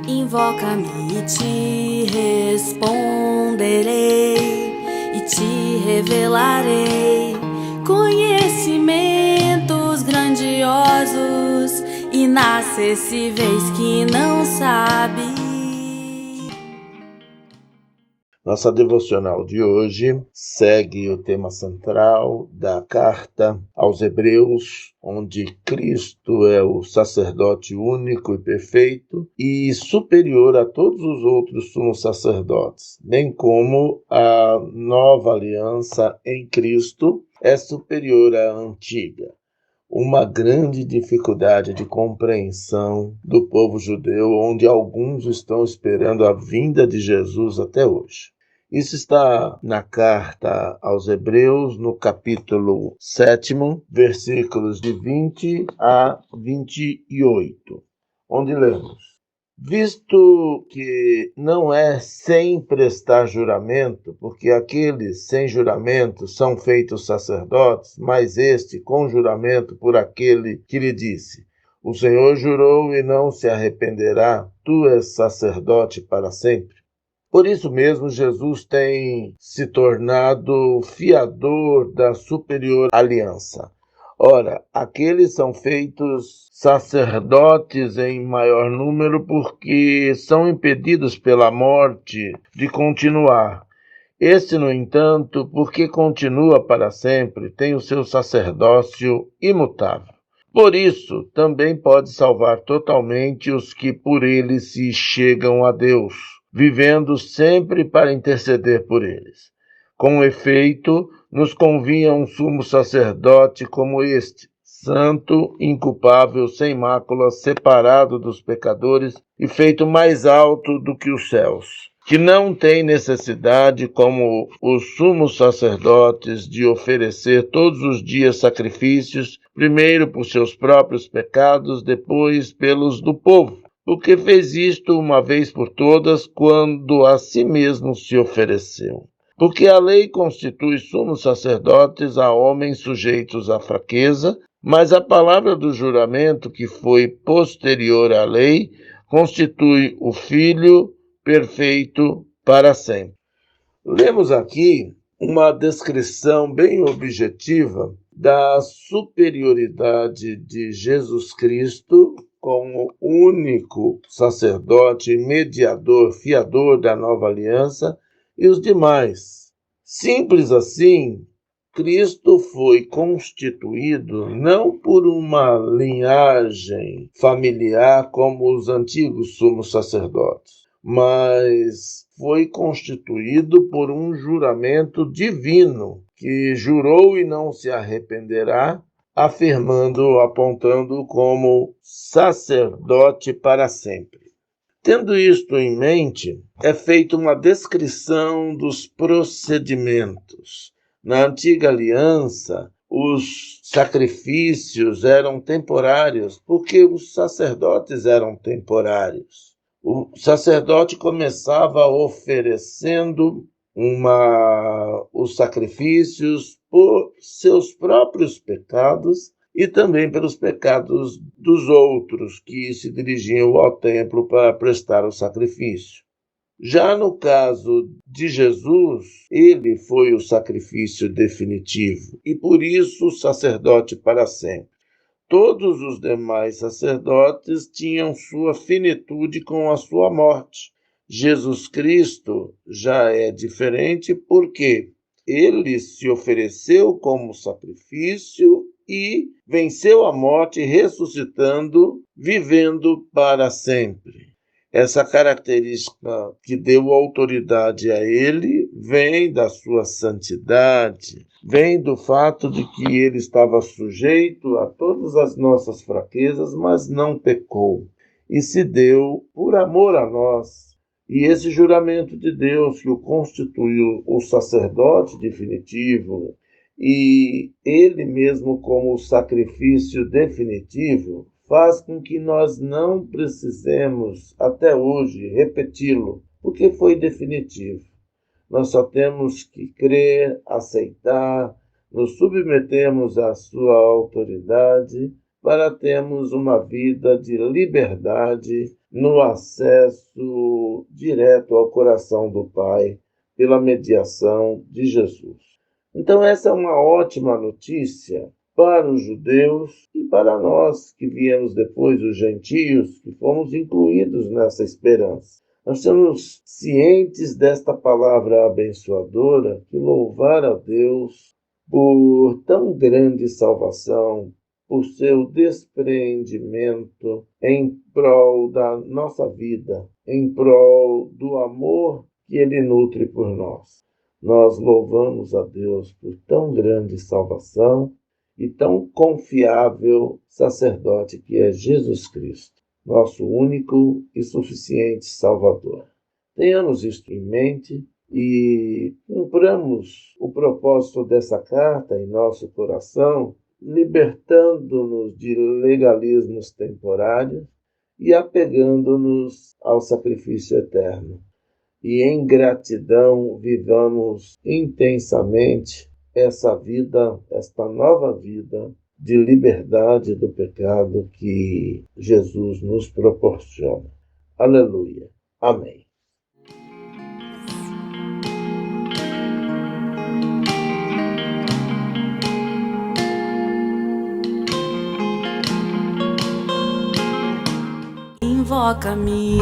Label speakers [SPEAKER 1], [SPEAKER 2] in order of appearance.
[SPEAKER 1] Invoca-me e te responderei, e te revelarei conhecimentos grandiosos, inacessíveis que não sabes.
[SPEAKER 2] Nossa devocional de hoje segue o tema central da carta aos Hebreus, onde Cristo é o sacerdote único e perfeito e superior a todos os outros sumos sacerdotes, bem como a nova aliança em Cristo é superior à antiga. Uma grande dificuldade de compreensão do povo judeu, onde alguns estão esperando a vinda de Jesus até hoje. Isso está na carta aos Hebreus, no capítulo 7, versículos de 20 a 28, onde lemos: Visto que não é sem prestar juramento, porque aqueles sem juramento são feitos sacerdotes, mas este com juramento por aquele que lhe disse: O Senhor jurou e não se arrependerá, tu és sacerdote para sempre. Por isso mesmo, Jesus tem se tornado fiador da superior aliança. Ora, aqueles são feitos sacerdotes em maior número porque são impedidos pela morte de continuar. Este, no entanto, porque continua para sempre, tem o seu sacerdócio imutável. Por isso, também pode salvar totalmente os que por ele se chegam a Deus, vivendo sempre para interceder por eles. Com efeito, nos convinha um sumo sacerdote como este, santo, inculpável, sem mácula, separado dos pecadores e feito mais alto do que os céus, que não tem necessidade, como os sumos sacerdotes, de oferecer todos os dias sacrifícios, primeiro por seus próprios pecados, depois pelos do povo, porque fez isto uma vez por todas, quando a si mesmo se ofereceu. Porque a lei constitui sumos sacerdotes a homens sujeitos à fraqueza, mas a palavra do juramento, que foi posterior à lei, constitui o Filho perfeito para sempre. Lemos aqui uma descrição bem objetiva da superioridade de Jesus Cristo como único sacerdote, mediador, fiador da nova aliança, e os demais. Simples assim, Cristo foi constituído não por uma linhagem familiar como os antigos sumos sacerdotes, mas foi constituído por um juramento divino, que jurou e não se arrependerá, afirmando, apontando como sacerdote para sempre. Tendo isto em mente, é feita uma descrição dos procedimentos. Na antiga aliança, os sacrifícios eram temporários, porque os sacerdotes eram temporários. O sacerdote começava oferecendo os sacrifícios por seus próprios pecados e também pelos pecados dos outros que se dirigiam ao templo para prestar o sacrifício. Já no caso de Jesus, ele foi o sacrifício definitivo e por isso o sacerdote para sempre. Todos os demais sacerdotes tinham sua finitude com a sua morte. Jesus Cristo já é diferente porque ele se ofereceu como sacrifício e venceu a morte, ressuscitando, vivendo para sempre. Essa característica que deu autoridade a ele vem da sua santidade, vem do fato de que ele estava sujeito a todas as nossas fraquezas, mas não pecou, e se deu por amor a nós. E esse juramento de Deus, que o constituiu o sacerdote definitivo, e ele mesmo como o sacrifício definitivo, faz com que nós não precisemos, até hoje, repeti-lo, porque foi definitivo. Nós só temos que crer, aceitar, nos submetemos à sua autoridade para termos uma vida de liberdade no acesso direto ao coração do Pai pela mediação de Jesus. Então, essa é uma ótima notícia para os judeus e para nós que viemos depois, os gentios, que fomos incluídos nessa esperança. Nós estamos cientes desta palavra abençoadora, que louvar a Deus por tão grande salvação, por seu despreendimento em prol da nossa vida, em prol do amor que Ele nutre por nós. Nós louvamos a Deus por tão grande salvação e tão confiável sacerdote que é Jesus Cristo, nosso único e suficiente Salvador. Tenhamos isto em mente e cumpramos o propósito dessa carta em nosso coração, libertando-nos de legalismos temporários e apegando-nos ao sacrifício eterno. E em gratidão vivamos intensamente essa vida, esta nova vida de liberdade do pecado que Jesus nos proporciona. Aleluia. Amém.
[SPEAKER 1] Invoca-me.